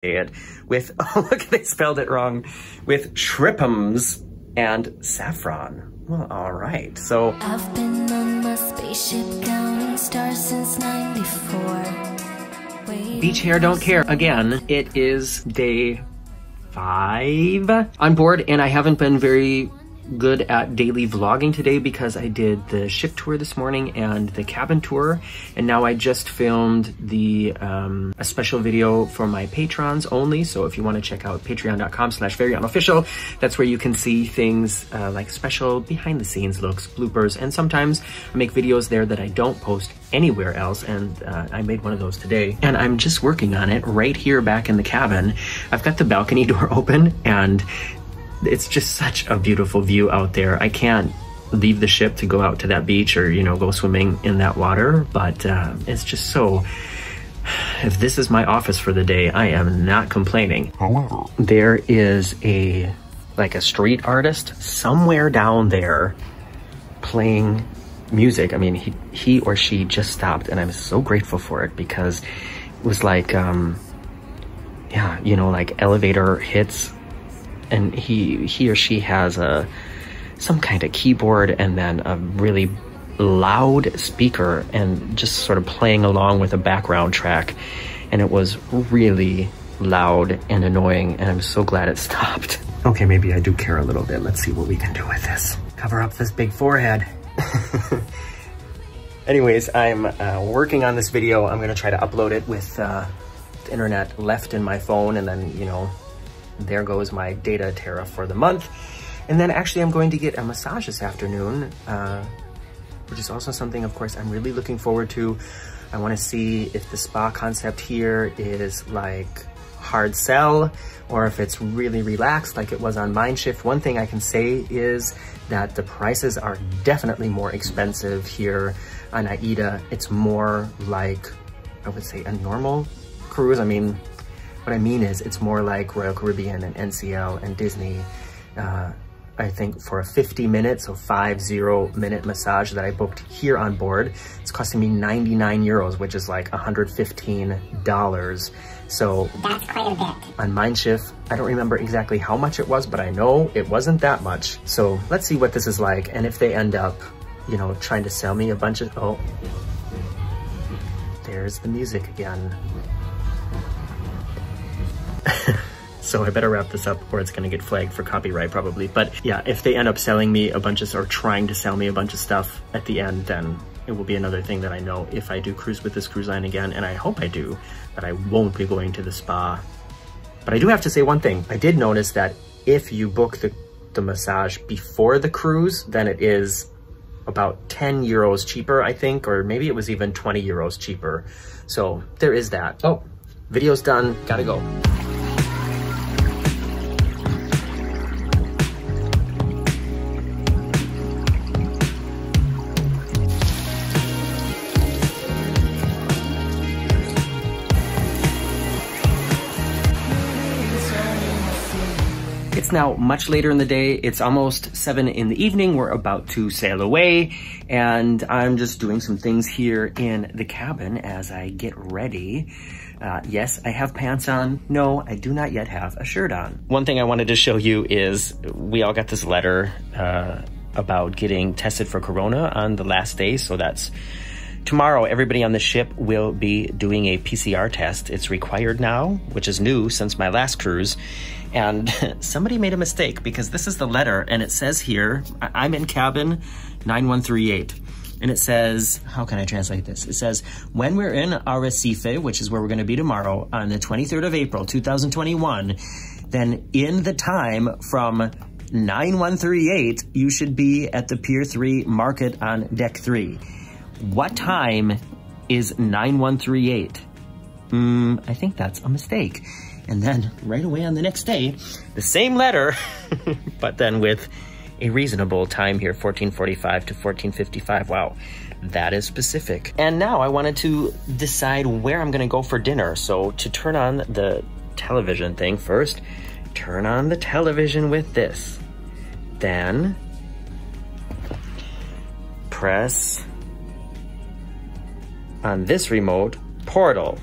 it with, oh look, they spelled it wrong, with shrimpums and saffron. Well, all right, so. I've been on my spaceship counting stars since '94. Beach hair don't care. Again, it is day 5 on board, and I haven't been very good at daily vlogging today because I did the ship tour this morning and the cabin tour, and now I just filmed the a special video for my patrons only. So if you want to check out patreon.com/VeryOnOfficial, that's where you can see things like special behind the scenes looks, bloopers, and sometimes I make videos there that I don't post anywhere else, and I made one of those today, and I'm just working on it right here back in the cabin. I've got the balcony door open, and it's just such a beautiful view out there. I can't leave the ship to go out to that beach or, you know, go swimming in that water, but it's just so, if this is my office for the day, I am not complaining. However, there is a street artist somewhere down there playing music. I mean, he or she just stopped, and I'm so grateful for it because it was like, yeah, you know, like elevator hits, and he or she has some kind of keyboard and then a really loud speaker and just sort of playing along with a background track, and it was really loud and annoying, and I'm so glad it stopped. Okay, maybe I do care a little bit. Let's see what we can do with this. Cover up this big forehead. Anyways, I'm working on this video. I'm gonna try to upload it with the internet left in my phone, and then, you know, there goes my data tariff for the month. And then actually I'm going to get a massage this afternoon, which is also something, of course, I'm really looking forward to. I want to see if the spa concept here is like hard sell or if it's really relaxed like it was on Mindshift. One thing I can say is that the prices are definitely more expensive here on AIDA. It's more like, I would say, a normal cruise. I mean, what I mean is it's more like Royal Caribbean and NCL and Disney. I think for a 50-minute, so 50-minute massage that I booked here on board, it's costing me 99 euros, which is like $115. So that's quite a bit. On Mindshift, I don't remember exactly how much it was, but I know it wasn't that much. So let's see what this is like, and if they end up, you know, trying to sell me a bunch of, oh, there's the music again. So I better wrap this up or it's gonna get flagged for copyright probably. But yeah, if they end up selling me a bunch of, or trying to sell me a bunch of stuff at the end, then it will be another thing that I know if I do cruise with this cruise line again, and I hope I do, that I won't be going to the spa. But I do have to say one thing. I did notice that if you book the massage before the cruise, then it is about 10 euros cheaper, I think, or maybe it was even 20 euros cheaper. So there is that. Oh, video's done, gotta go. It's now much later in the day. It's almost 7 in the evening. We're about to sail away, and I'm just doing some things here in the cabin as I get ready. Yes, I have pants on. No, I do not yet have a shirt on. One thing I wanted to show you is we all got this letter about getting tested for corona on the last day, so that's tomorrow. Everybody on the ship will be doing a PCR test. It's required now, which is new since my last cruise. And somebody made a mistake because this is the letter, and it says here, I'm in cabin 9138. And it says, how can I translate this? It says, when we're in Arrecife, which is where we're gonna be tomorrow, on the 23rd of April, 2021, then in the time from 9138, you should be at the Pier 3 market on deck 3. What time is 9138? I think that's a mistake. And then right away on the next day, the same letter, but then with a reasonable time here, 1445 to 1455. Wow, that is specific. And now I wanted to decide where I'm gonna go for dinner. So to turn on the television thing first, turn on the television with this. Then press on this remote, Portal.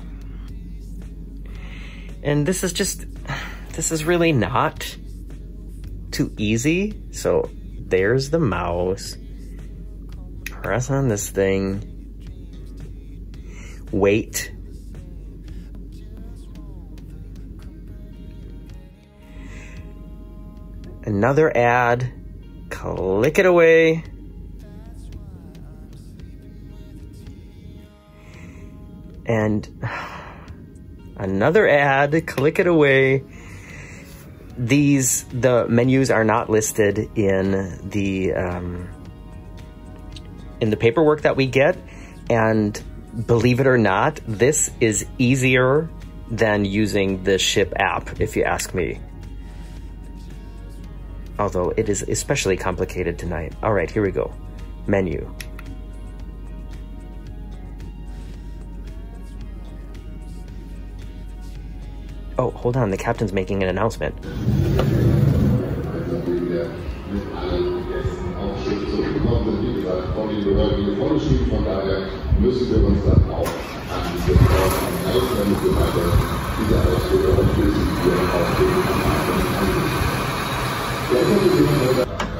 And this is really not too easy. So there's the mouse. Press on this thing. Wait. Another ad. Click it away. And another ad. Click it away. The menus are not listed in the paperwork that we get, and believe it or not, this is easier than using the Ship app, if you ask me. Although it is especially complicated tonight. All right, here we go. Menu. Oh, hold on, the captain's making an announcement.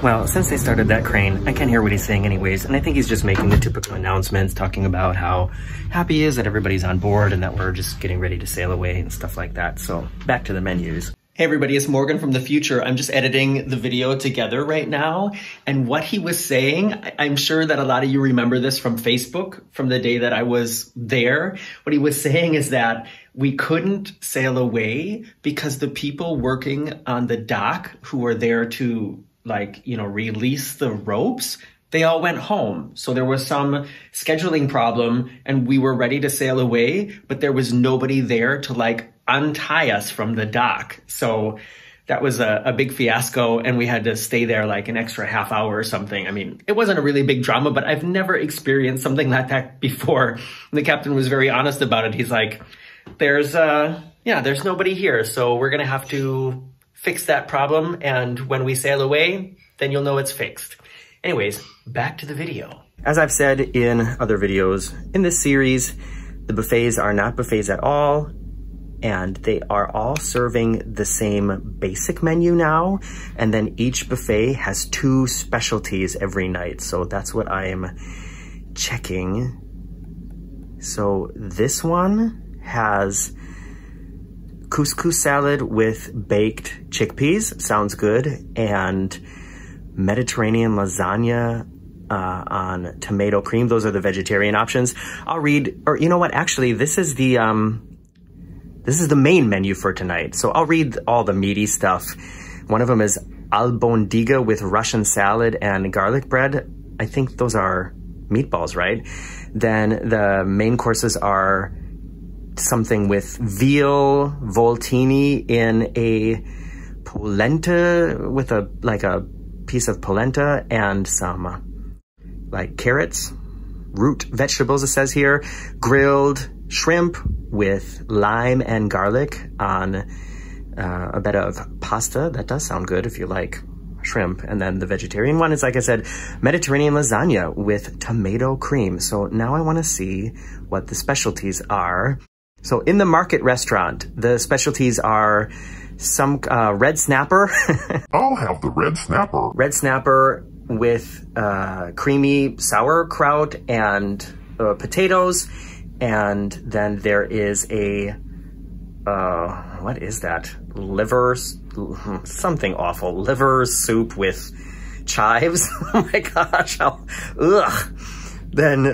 Well, since they started that crane, I can't hear what he's saying anyways, and I think he's just making the typical announcements, talking about how happy he is that everybody's on board and that we're just getting ready to sail away and stuff like that. So back to the menus. Hey everybody, it's Morgan from the future. I'm just editing the video together right now. And what he was saying, I'm sure that a lot of you remember this from Facebook, from the day that I was there. What he was saying is that we couldn't sail away because the people working on the dock who were there to release the ropes, they all went home. So there was some scheduling problem and we were ready to sail away, but there was nobody there to untie us from the dock. So that was a big fiasco and we had to stay there an extra half hour or something. I mean, it wasn't a really big drama, but I've never experienced something like that before. And the captain was very honest about it. He's like, there's nobody here. So we're gonna have to fix that problem. And when we sail away, then you'll know it's fixed. Anyways, back to the video. As I've said in other videos in this series, the buffets are not buffets at all. And they are all serving the same basic menu now. And then each buffet has 2 specialties every night. So that's what I am checking. So this one has couscous salad with baked chickpeas. Sounds good. And Mediterranean lasagna on tomato cream. Those are the vegetarian options. I'll read, or you know what? Actually, this is the main menu for tonight. So I'll read all the meaty stuff. One of them is albondiga with Russian salad and garlic bread. I think those are meatballs, right? Then the main courses are something with veal voltini in a polenta with a piece of polenta and some carrots, root vegetables, it says here, grilled shrimp with lime and garlic on a bed of pasta. That does sound good if you like shrimp. And then the vegetarian one is, like I said, Mediterranean lasagna with tomato cream. So now I want to see what the specialties are. So in the market restaurant, the specialties are some red snapper. I'll have the red snapper. Red snapper with creamy sauerkraut and potatoes. And then there is a, what is that? Liver, something awful. Liver soup with chives. Oh my gosh, ugh. Then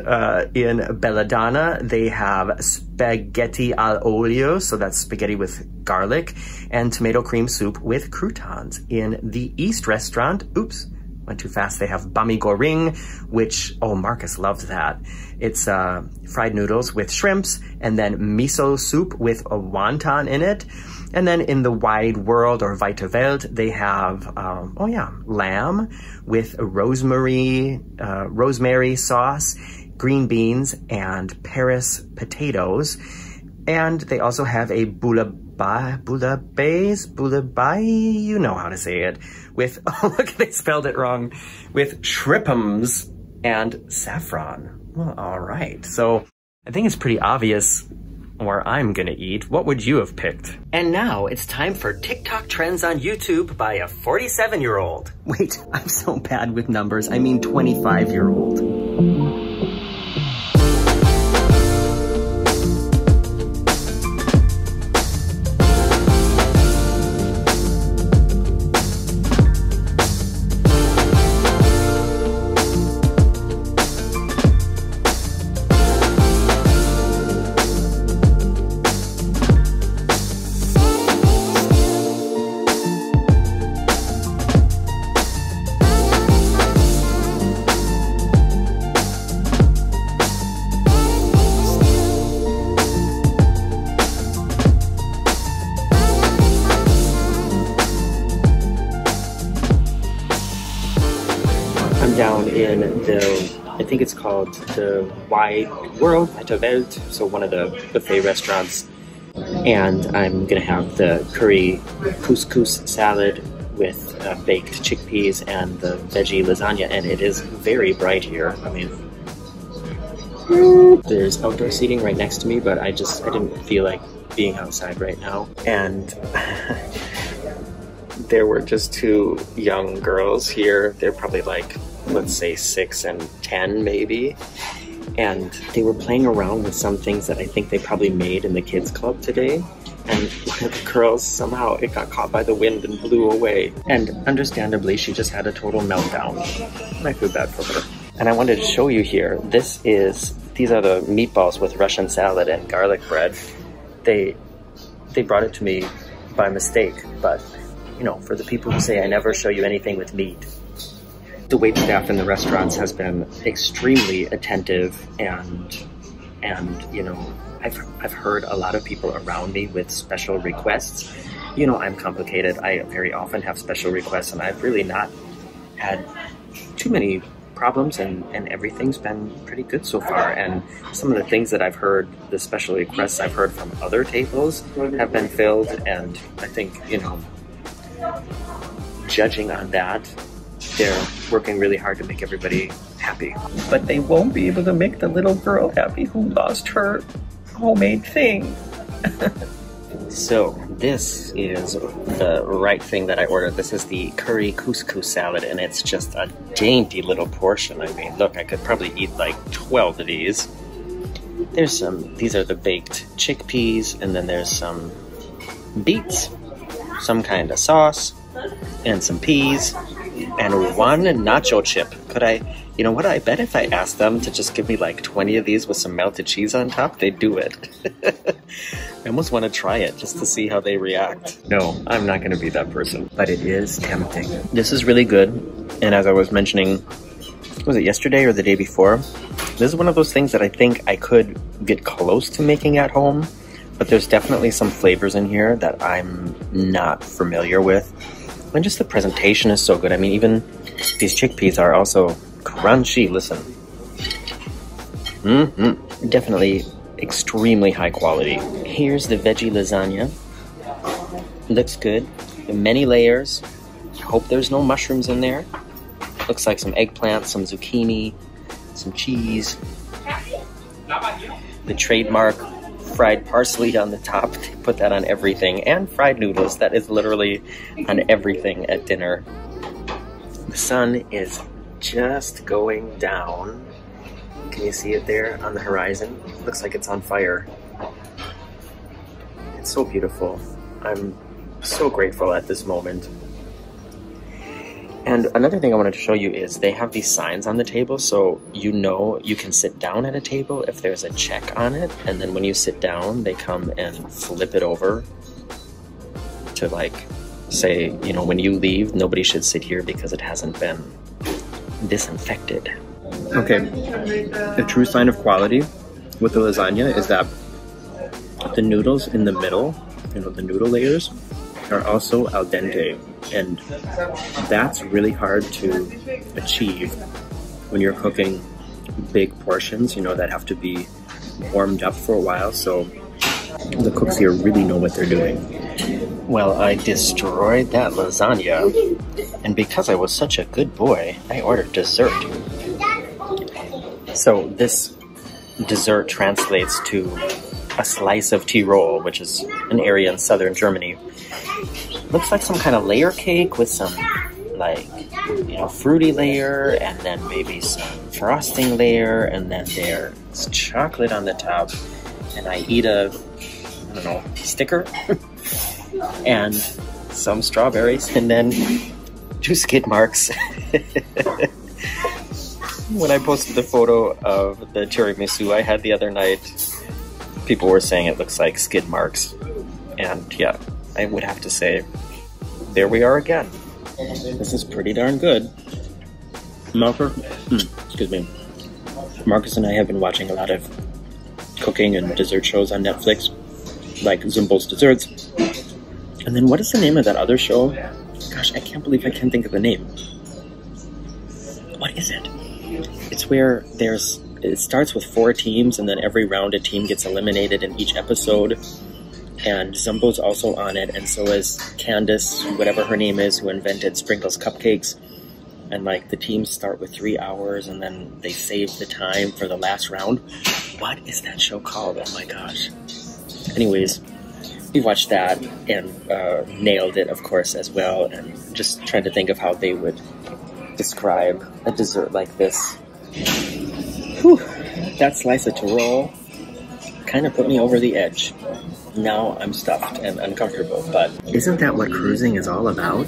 in Belladonna, they have spaghetti al olio, so that's spaghetti with garlic, and tomato cream soup with croutons. In the East restaurant, oops, went too fast, they have bami goreng, which, oh, Marcus loved that. It's fried noodles with shrimps, and then miso soup with a wonton in it. And then in the Wide World, or Weite Welt, they have, lamb with rosemary sauce, green beans, and Paris potatoes. And they also have a bouillabaisse, you know how to say it, with, oh look, they spelled it wrong, with shrimpums and saffron. Well, all right. So I think it's pretty obvious or I'm gonna eat, what would you have picked? And now it's time for TikTok trends on YouTube by a 47-year-old. Wait, I'm so bad with numbers. I mean 25-year-old. Down in the, I think it's called the Wide World, Weite Welt, so one of the buffet restaurants. And I'm gonna have the curry couscous salad with baked chickpeas and the veggie lasagna, and it is very bright here. I mean, there's outdoor seating right next to me, but I didn't feel like being outside right now. And there were just two young girls here. They're probably like, let's say 6 and 10 maybe, and they were playing around with some things that I think they probably made in the kids club today, and one of the girls, somehow it got caught by the wind and blew away, and understandably she just had a total meltdown. I feel bad for her. And I wanted to show you here, these are the meatballs with Russian salad and garlic bread. They brought it to me by mistake, but you know, for the people who say I never show you anything with meat, the wait staff in the restaurants has been extremely attentive, and you know, I've heard a lot of people around me with special requests. You know, I'm complicated. I very often have special requests, and I've really not had too many problems, and everything's been pretty good so far. And some of the things that I've heard, the special requests I've heard from other tables have been filled, and I think, you know, judging on that, they're working really hard to make everybody happy. But they won't be able to make the little girl happy who lost her homemade thing. So this is the right thing that I ordered. This is the curry couscous salad, and it's just a dainty little portion. I mean, look, I could probably eat like 12 of these. These are the baked chickpeas, and then there's some beets, some kind of sauce, and some peas, and one nacho chip. You know what, I bet if I asked them to just give me like 20 of these with some melted cheese on top, they'd do it. I almost want to try it just to see how they react. No, I'm not going to be that person, but it is tempting. This is really good, and as I was mentioning, was it yesterday or the day before? This is one of those things that I think I could get close to making at home, but there's definitely some flavors in here that I'm not familiar with. And just the presentation is so good. I mean, even these chickpeas are also crunchy. Listen. Definitely extremely high quality. Here's the veggie lasagna. Looks good. Many layers. Hope there's no mushrooms in there. Looks like some eggplant, some zucchini, some cheese. The trademark fried parsley on the top. They put that on everything. And fried noodles. That is literally on everything at dinner. The sun is just going down. Can you see it there on the horizon? It looks like it's on fire. It's so beautiful. I'm so grateful at this moment. And another thing I wanted to show you is they have these signs on the table, so you know you can sit down at a table if there's a check on it, and then when you sit down, they come and flip it over to like say, you know, when you leave, nobody should sit here because it hasn't been disinfected. Okay, a true sign of quality with the lasagna is that the noodles in the middle, you know, the noodle layers, are also al dente, and that's really hard to achieve when you're cooking big portions, you know, that have to be warmed up for a while, so the cooks here really know what they're doing. Well, I destroyed that lasagna, and because I was such a good boy, I ordered dessert. So this dessert translates to a slice of Tyrol, which is an area in southern Germany. Looks like some kind of layer cake with some, like, you know, fruity layer, and then maybe some frosting layer, and then there's chocolate on the top. And I eat a, I don't know, sticker, and some strawberries, and then 2 skid marks. When I posted the photo of the tiramisu I had the other night, people were saying it looks like skid marks. And yeah, I would have to say, there we are again. This is pretty darn good. Excuse me. Marcus and I have been watching a lot of cooking and dessert shows on Netflix, like Zumbo's Desserts. And then what is the name of that other show? Gosh, I can't believe I can't think of the name. What is it? It's where it starts with 4 teams, and then every round a team gets eliminated in each episode. And Zumbo's also on it, and so is Candace, whatever her name is, who invented Sprinkles Cupcakes. And like the teams start with 3 hours, and then they save the time for the last round. What is that show called? Oh my gosh. Anyways, we watched that and nailed it, of course, as well. And just trying to think of how they would describe a dessert like this. Whew, that slice of Tyrol kind of put me over the edge. Now I'm stuffed and uncomfortable, but isn't that what cruising is all about?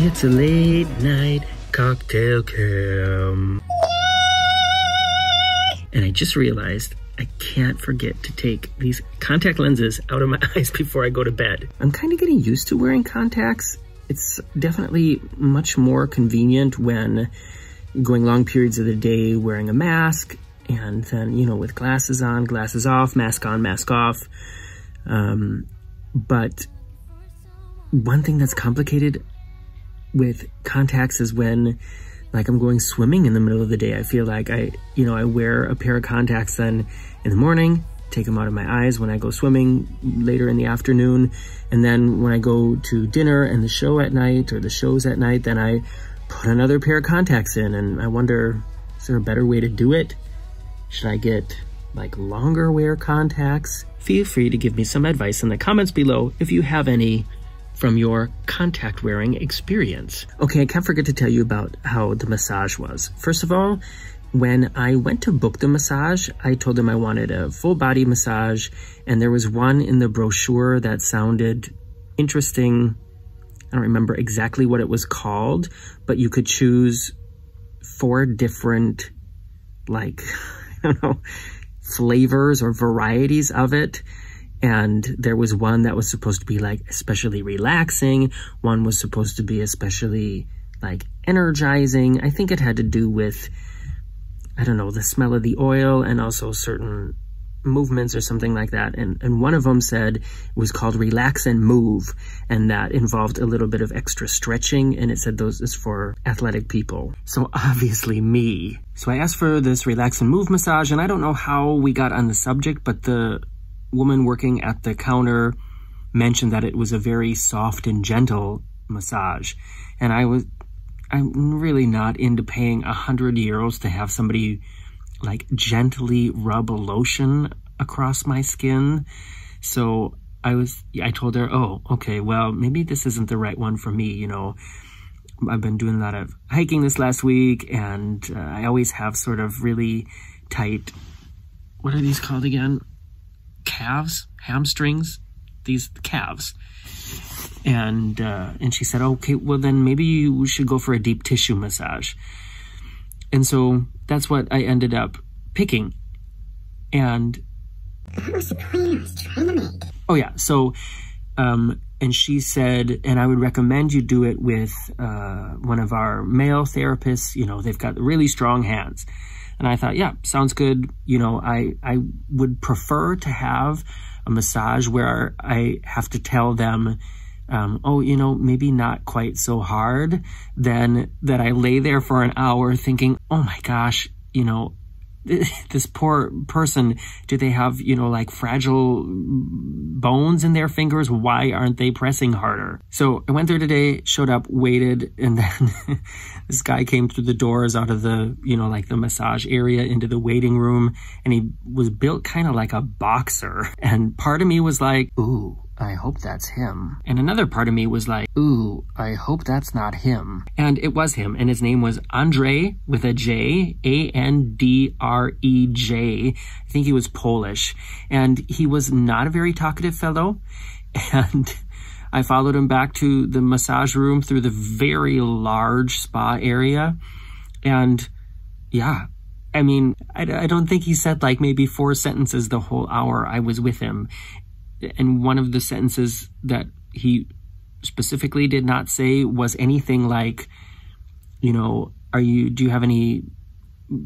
It's a late night cocktail cam. And I just realized I can't forget to take these contact lenses out of my eyes before I go to bed. I'm kind of getting used to wearing contacts. It's definitely much more convenient when going long periods of the day wearing a mask, and then, you know, with glasses on, glasses off, mask on, mask off. But one thing that's complicated with contacts is when, like, I'm going swimming in the middle of the day. I feel like I wear a pair of contacts then in the morning, take them out of my eyes when I go swimming later in the afternoon. And then when I go to dinner and the show at night, or the shows at night, then I put another pair of contacts in. And I wonder, is there a better way to do it? Should I get like longer wear contacts? Feel free to give me some advice in the comments below if you have any from your contact wearing experience. Okay, I can't forget to tell you about how the massage was. First of all, when I went to book the massage, I told them I wanted a full body massage, and there was one in the brochure that sounded interesting. I don't remember exactly what it was called, but you could choose 4 different, like, I don't know, flavors or varieties of it. And there was one that was supposed to be like especially relaxing. One was supposed to be especially like energizing. I think it had to do with, I don't know, the smell of the oil and also certain movements or something like that. And one of them said it was called Relax and Move, and that involved a little bit of extra stretching, and it said those is for athletic people. So obviously me. So I asked for this Relax and Move massage, and I don't know how we got on the subject, but the woman working at the counter mentioned that it was a very soft and gentle massage. And I'm really not into paying 100 euros to have somebody like gently rub a lotion across my skin. So I told her, oh, okay, well, maybe this isn't the right one for me. You know, I've been doing a lot of hiking this last week, and I always have sort of really tight, what are these called again? Calves? Hamstrings? These calves. And she said, okay, well then maybe you should go for a deep tissue massage. And so that's what I ended up picking. And that was the point I was trying to make. Oh yeah, so and she said, and I would recommend you do it with one of our male therapists. You know, they've got really strong hands. And I thought, yeah, sounds good. You know, I would prefer to have a massage where I have to tell them, oh, you know, maybe not quite so hard, than that I lay there for an hour thinking, oh my gosh, you know, this poor person, do they have, you know, like fragile bones in their fingers? Why aren't they pressing harder? So I went there today, showed up, waited, and then this guy came through the doors out of the, you know, like the massage area into the waiting room, and he was built kind of like a boxer. And part of me was like, ooh, I hope that's him. And another part of me was like, ooh, I hope that's not him. And it was him. And his name was Andre with a J, Andrej. I think he was Polish. And he was not a very talkative fellow. And I followed him back to the massage room through the very large spa area. And yeah, I mean, I don't think he said like maybe 4 sentences the whole hour I was with him. And one of the sentences that he specifically did not say was anything like, you know, do you have any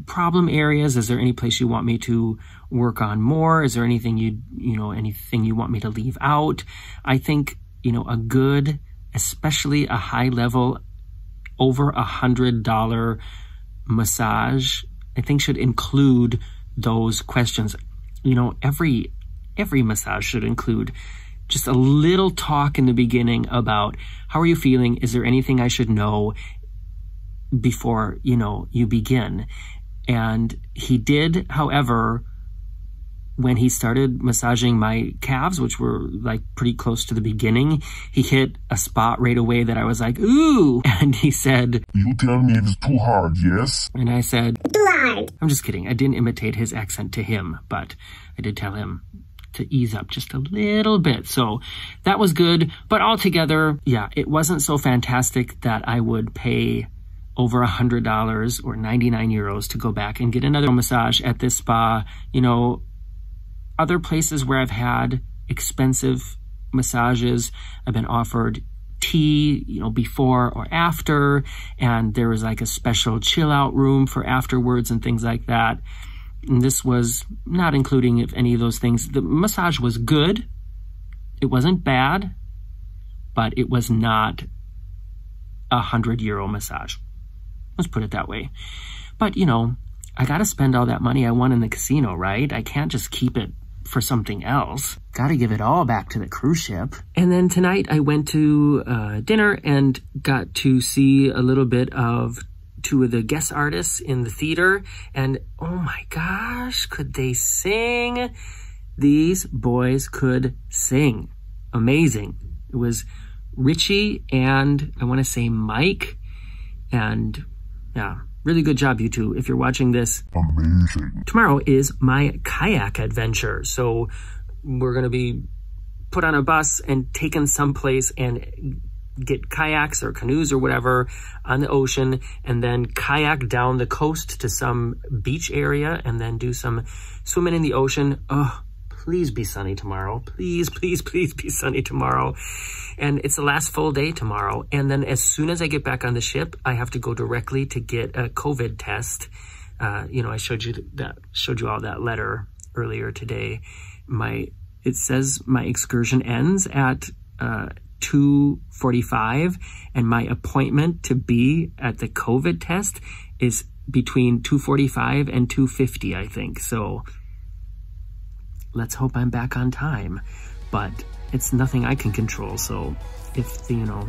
problem areas? Is there any place you want me to work on more? Is there anything anything you want me to leave out? I think, you know, a good, especially a high level, over $100 massage, I think should include those questions. You know, every massage should include just a little talk in the beginning about how are you feeling? Is there anything I should know before, you know, you begin? And he did, however, when he started massaging my calves, which were like pretty close to the beginning, he hit a spot right away that I was like, ooh. And he said, You tell me it's too hard, yes? And I said, Too hard. I'm just kidding. I didn't imitate his accent to him, but I did tell him to ease up just a little bit. So that was good. But altogether, yeah, it wasn't so fantastic that I would pay over $100 or 99 euros to go back and get another massage at this spa. You know, other places where I've had expensive massages, I've been offered tea, you know, before or after, and there was like a special chill out room for afterwards and things like that. And this was not including if any of those things. The massage was good. It wasn't bad, but it was not a €100 massage. Let's put it that way. But, you know, I got to spend all that money I won in the casino, right? I can't just keep it for something else. Got to give it all back to the cruise ship. And then tonight I went to dinner and got to see a little bit of 2 of the guest artists in the theater, and oh my gosh, could they sing? These boys could sing. Amazing. It was Richie and I want to say Mike, and yeah, really good job, you two. If you're watching this, Amazing. Tomorrow is my kayak adventure, so we're going to be put on a bus and taken someplace and get kayaks or canoes or whatever on the ocean, and then kayak down the coast to some beach area and then do some swimming in the ocean. Oh, please be sunny tomorrow. Please, please, please be sunny tomorrow. And it's the last full day tomorrow. And then as soon as I get back on the ship, I have to go directly to get a COVID test. You know, I showed you all that letter earlier today. It says my excursion ends at 2:45, and my appointment to be at the COVID test is between 2:45 and 2:50, I think. So let's hope I'm back on time. But it's nothing I can control. So if, you know,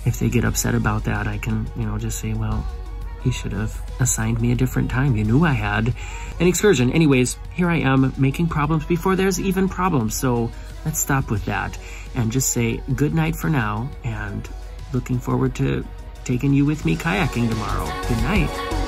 if they get upset about that, I can, you know, just say, well, you should have assigned me a different time. You knew I had an excursion. Anyways, here I am making problems before there's even problems. So let's stop with that and just say good night for now, and looking forward to taking you with me kayaking tomorrow. Good night.